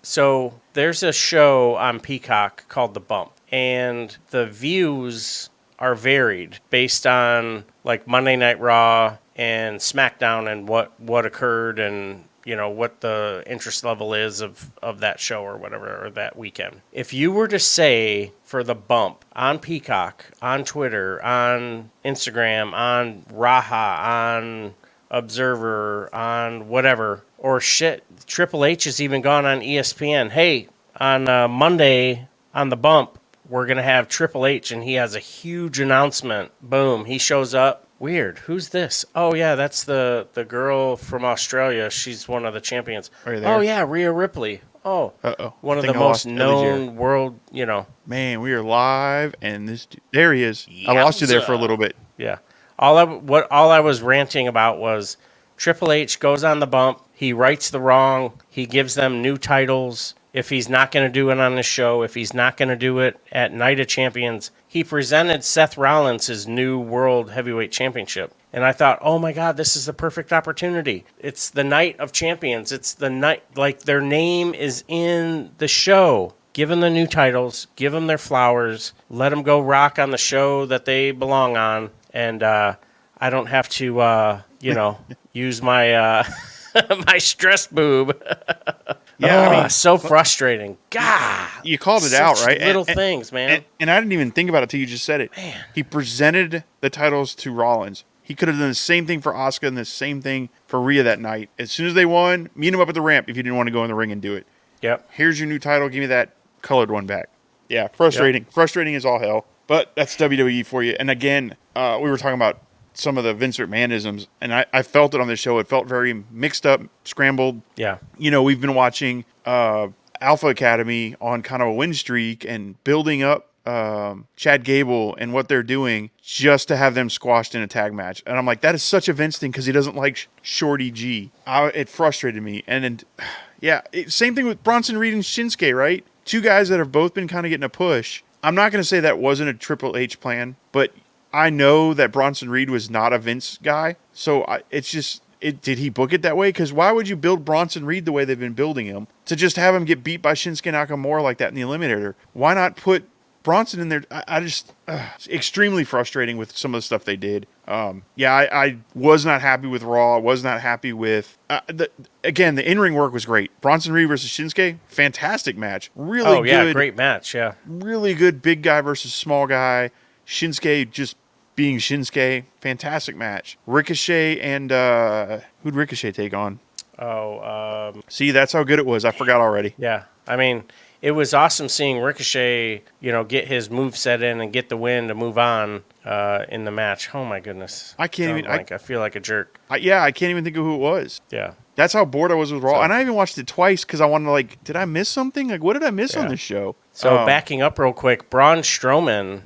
So there's a show on Peacock called The Bump, and the views are varied based on like Monday Night Raw and SmackDown and what occurred and what the interest level is of that show or whatever, or that weekend. If you were to say for The Bump on Peacock, on Twitter, on Instagram, on Raha, on Observer, on whatever, or shit, Triple H has even gone on ESPN. Hey, on Monday on The Bump, we're going to have Triple H, and he has a huge announcement. Boom, he shows up. Weird. Who's this? Oh, yeah, that's the girl from Australia. She's one of the champions. Oh, yeah, Rhea Ripley. Oh, one of the most known world, Man, we are live, and there he is. Yowza. I lost you there for a little bit. Yeah. All I was ranting about was Triple H goes on The Bump. He rights the wrong. He gives them new titles. If he's not going to do it on the show, if he's not going to do it at Night of Champions, he presented Seth Rollins his new World Heavyweight Championship. And I thought, oh my God, this is the perfect opportunity. It's the Night of Champions. It's the night, like their name is in the show. Give them the new titles. Give them their flowers. Let them go rock on the show that they belong on. And I don't have to, use my my stress boob. Yeah, so frustrating. God, you called it out, right? Little things, man. And I didn't even think about it till you just said it. Man, he presented the titles to Rollins. He could have done the same thing for Asuka and the same thing for Rhea that night. As soon as they won, meet him up at the ramp if you didn't want to go in the ring and do it. Yep. Here's your new title. Give me that colored one back. Yeah, frustrating. Yep. Frustrating as all hell. But that's WWE for you. And again, we were talking about some of the Vince McMahonisms, and I felt it on this show. It felt very mixed up, scrambled. Yeah. We've been watching Alpha Academy on kind of a win streak and building up Chad Gable and what they're doing just to have them squashed in a tag match. And I'm like, that is such a Vince thing because he doesn't like Shorty G. It frustrated me. And then, same thing with Bronson Reed and Shinsuke, right? Two guys that have both been kind of getting a push. I'm not going to say that wasn't a Triple H plan, but I know that Bronson Reed was not a Vince guy, so it's just. Did he book it that way? Because why would you build Bronson Reed the way they've been building him to just have him get beat by Shinsuke Nakamura like that in the Eliminator? Why not put Bronson in there? I just extremely frustrating with some of the stuff they did. I was not happy with Raw. I was not happy with the in-ring work was great. Bronson Reed versus Shinsuke, fantastic match. Really good, great match. Yeah, really good big guy versus small guy. Shinsuke just being Shinsuke, fantastic match. Ricochet and who'd Ricochet take on? See, that's how good it was. I forgot already. Yeah, I mean, it was awesome seeing Ricochet, get his moveset in and get the win to move on in the match. Oh my goodness, I can't even. I feel like a jerk. I can't even think of who it was. Yeah, that's how bored I was with Raw, and I even watched it twice because I wanted to did I miss something? Like, what did I miss on this show? So backing up real quick, Braun Strowman,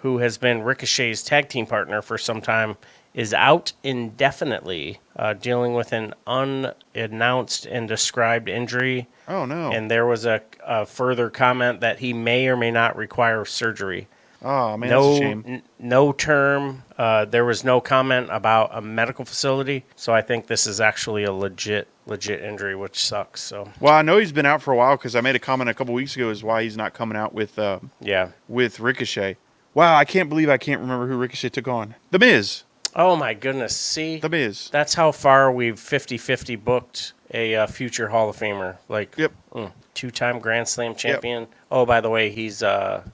who has been Ricochet's tag team partner for some time, is out indefinitely, dealing with an unannounced and described injury. Oh, no. And there was a further comment that he may or may not require surgery. Oh, man, that's a shame. No term. There was no comment about a medical facility. So I think this is actually a legit injury, which sucks. So. Well, I know he's been out for a while because I made a comment a couple weeks ago as why he's not coming out with Ricochet. Wow, I can't believe I can't remember who Ricochet took on. The Miz. Oh, my goodness. See? The Miz. That's how far we've 50-50 booked a future Hall of Famer. Yep. Two-time Grand Slam champion. Yep. Oh, by the way, he's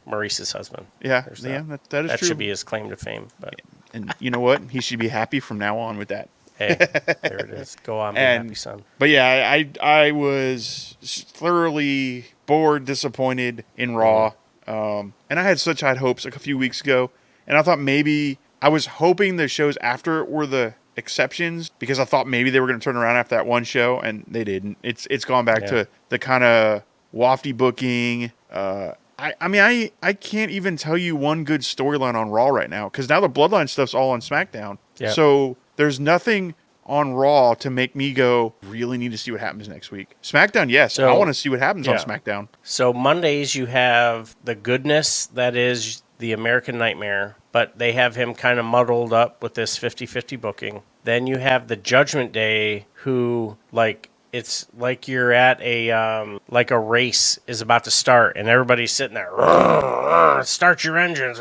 Maurice's husband. Yeah, that is true. That should be his claim to fame. But. And you know what? He should be happy from now on with that. Hey, there it is. Go on, be happy, son. But yeah, I was thoroughly bored, disappointed in Raw. And I had such high hopes like a few weeks ago. And I thought maybe, I was hoping the shows after it were the exceptions because I thought maybe they were going to turn around after that one show, and they didn't. It's gone back to the kind of wafty booking. I can't even tell you one good storyline on Raw right now because now the Bloodline stuff's all on SmackDown. Yep. So there's nothing on Raw to make me go, really need to see what happens next week. SmackDown, yes. I want to see what happens on SmackDown. So Mondays you have the goodness that is the American Nightmare, but they have him kind of muddled up with this 50-50 booking. Then you have the Judgment Day who, it's like you're at a race is about to start and everybody's sitting there, start your engines,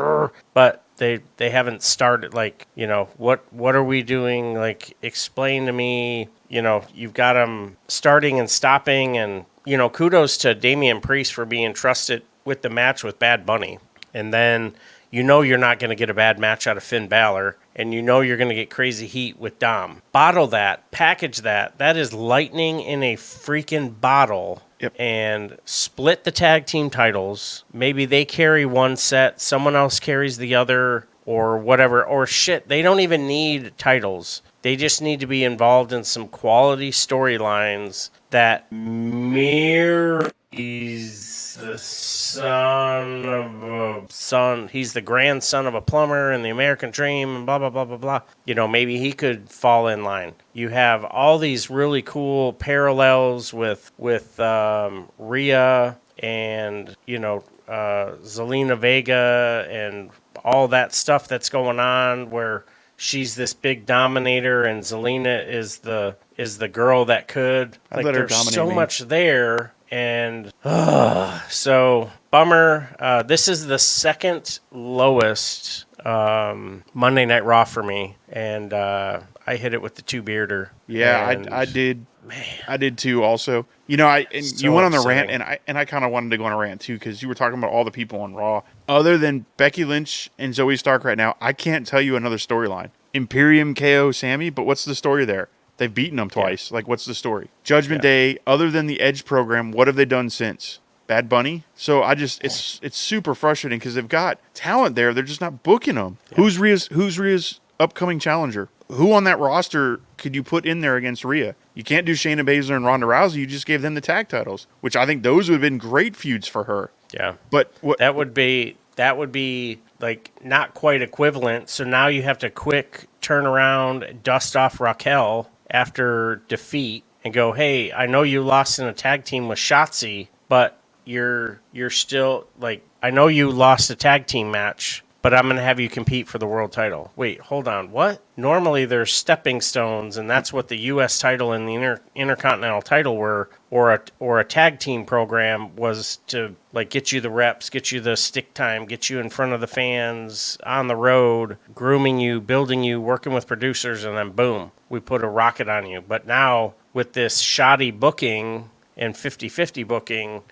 but they haven't started. What are we doing? Explain to me. You've got them starting and stopping, and kudos to Damian Priest for being trusted with the match with Bad Bunny, and then you're not going to get a bad match out of Finn Balor, and you're going to get crazy heat with Dom. Bottle that, package that. That is lightning in a freaking bottle. Yep. And split the tag team titles. Maybe they carry one set, someone else carries the other, or whatever. Or shit, they don't even need titles. They just need to be involved in some quality storylines that he's the he's the grandson of a plumber in the American Dream and blah, blah, blah, blah, blah. Maybe he could fall in line. You have all these really cool parallels with Rhea and, Zelina Vega and all that stuff that's going on where she's this big dominator and Zelina is the girl that could. There's so much there. And so bummer. This is the second lowest Monday Night Raw for me, and I hit it with the two-bearder. Yeah, I did. Man, I did too. Also, you went on the rant, and I kind of wanted to go on a rant too because you were talking about all the people on Raw. Other than Becky Lynch and Zoe Stark right now, I can't tell you another storyline. Imperium KO Sammy, but what's the story there? They've beaten them twice. Yeah. What's the story? Judgment Day, other than the Edge program, what have they done since? Bad Bunny? So it's super frustrating because they've got talent there. They're just not booking them. Yeah. Who's Rhea's upcoming challenger? Who on that roster could you put in there against Rhea? You can't do Shayna Baszler and Ronda Rousey. You just gave them the tag titles, which I think those would have been great feuds for her. Yeah. But that would be not quite equivalent. So now you have to quick turn around, dust off Raquel after defeat and go, hey, I know you lost in a tag team with Shotzi, but you're still I know you lost a tag team match, but I'm going to have you compete for the world title. Wait, hold on. What? Normally there's stepping stones, and that's what the U.S. title and the Intercontinental title were, or a tag team program was to like get you the reps, get you the stick time, get you in front of the fans, on the road, grooming you, building you, working with producers, and then boom, we put a rocket on you. But now with this shoddy booking and 50-50 booking,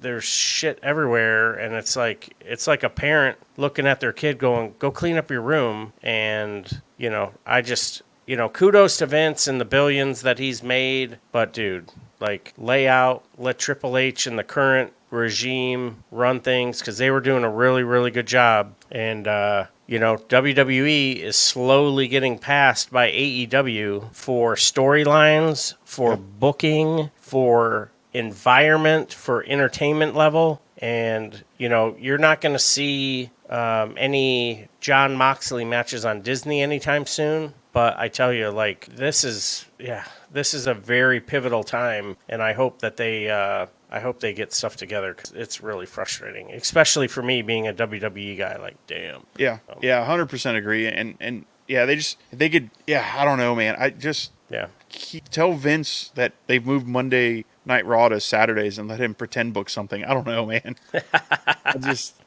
there's shit everywhere, and it's like a parent looking at their kid going, go clean up your room. And I just kudos to Vince and the billions that he's made, but dude, like, lay out, let Triple H and the current regime run things, because they were doing a really, really good job. And WWE is slowly getting passed by AEW for storylines, for booking, for environment, for entertainment level. And, you're not going to see any Jon Moxley matches on Disney anytime soon. But I tell you, like, this is a very pivotal time. And I hope that they get stuff together, because it's really frustrating, especially for me being a WWE guy. Like, damn. Yeah, 100% agree. And yeah, they could. I don't know, man. Tell Vince that they've moved Monday Night Raw to Saturdays and let him pretend book something. I don't know, man.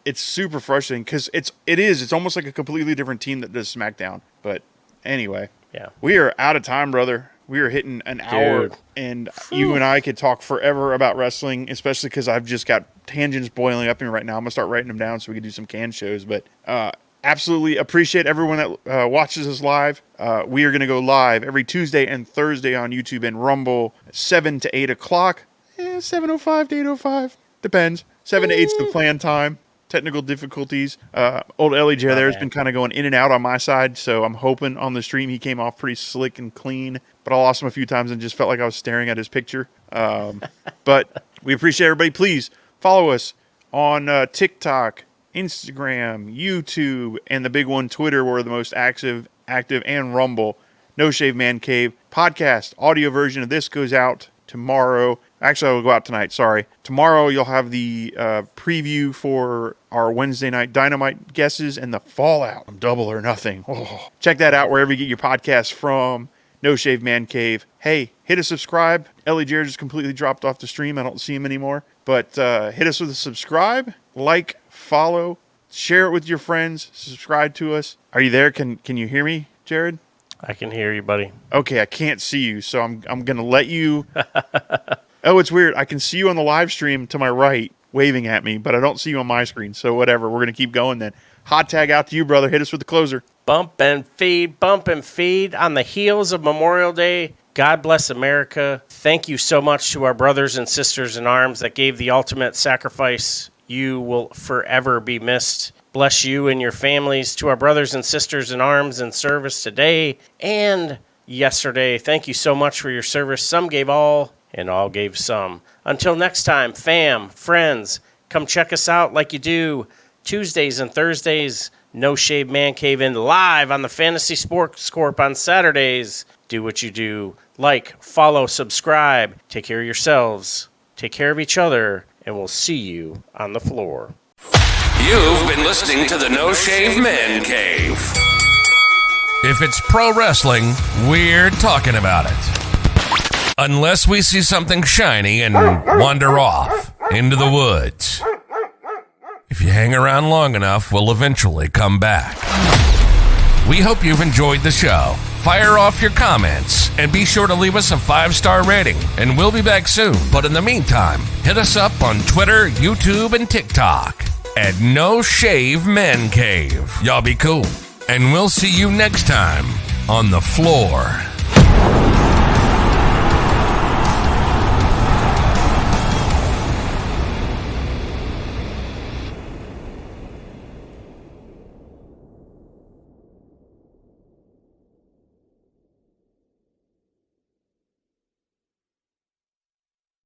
It's super frustrating, because it's almost like a completely different team that does SmackDown. But anyway, we are out of time, brother. We are hitting an hour, and you and I could talk forever about wrestling, especially because I've just got tangents boiling up in me right now. I'm going to start writing them down so we can do some can shows. But absolutely appreciate everyone that watches us live. We are going to go live every Tuesday and Thursday on YouTube and Rumble, 7 to 8 o'clock. 7:05 to 8:05. Depends. 7 to 8's the planned time. Technical difficulties. Old Ellie J there has been kind of going in and out on my side, so I'm hoping on the stream he came off pretty slick and clean. But I lost him a few times and just felt like I was staring at his picture. But we appreciate everybody. Please follow us on TikTok, Instagram, YouTube, and the big one, Twitter. We're the most active, and Rumble. No Shave Man Cave podcast. Audio version of this goes out tomorrow. Actually, I will go out tonight. Sorry. Tomorrow, you'll have the preview for our Wednesday night Dynamite guesses and the Fallout from Double or Nothing. Oh. Check that out wherever you get your podcasts from. No Shave Man Cave. Hey, hit a subscribe. Ellie Jared just completely dropped off the stream. I don't see him anymore. But hit us with a subscribe, like, follow, share it with your friends, subscribe to us. Are you there? Can you hear me, Jared? I can hear you, buddy. Okay, I can't see you, so I'm going to let you... Oh, it's weird. I can see you on the live stream to my right waving at me, but I don't see you on my screen. So whatever. We're going to keep going then. Hot tag out to you, brother. Hit us with the closer. Bump and feed on the heels of Memorial Day. God bless America. Thank you so much to our brothers and sisters in arms that gave the ultimate sacrifice. You will forever be missed. Bless you and your families. To our brothers and sisters in arms in service today and yesterday, thank you so much for your service. Some gave all, and all gave some. Until next time, fam, friends, come check us out like you do Tuesdays and Thursdays. No Shave Man Cave in live on the Fantasy Sports Corp on Saturdays. Do what you do. Like, follow, subscribe. Take care of yourselves. Take care of each other. And we'll see you on the floor. You've been listening to the No Shave Man Cave. If it's pro wrestling, we're talking about it. Unless we see something shiny and wander off into the woods. If you hang around long enough, we'll eventually come back. We hope you've enjoyed the show. Fire off your comments and be sure to leave us a 5-star rating, and we'll be back soon. But in the meantime, hit us up on Twitter, YouTube, and TikTok at No Shave Men Cave. Y'all be cool. And we'll see you next time on the floor.